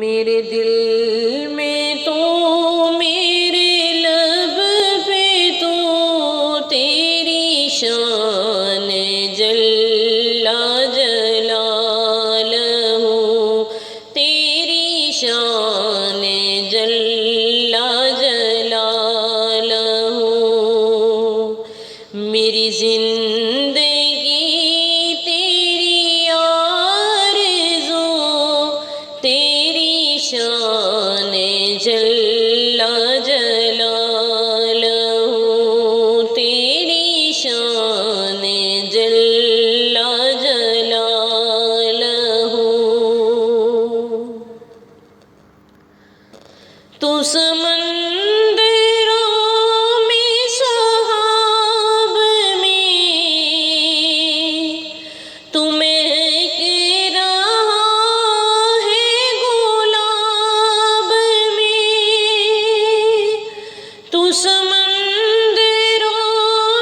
میرے دل میں تو میرے لب پہ تو تیری شان جل جلالہ، تیری شان جل جلالہ۔ میری زندگی تیری آرزو، تیری شان جل جلالہ، تیری شان جل جلالہ۔ تو سمندروں میں سحاب میں، تو مہک رہا ہے گلاب میں، تو سمندروں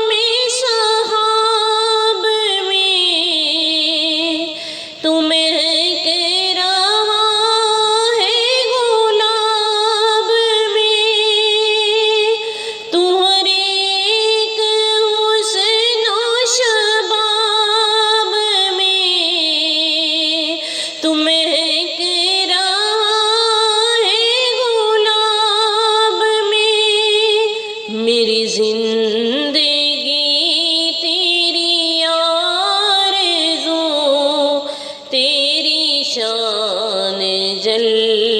میں سحاب میں، تو مہک رہا ہے گلاب میں، تو ہر ایک حسن و شباب میں، تو مہک رہا ہے گلاب میں۔ میری زندگی تیری آرزو، تیری شان جل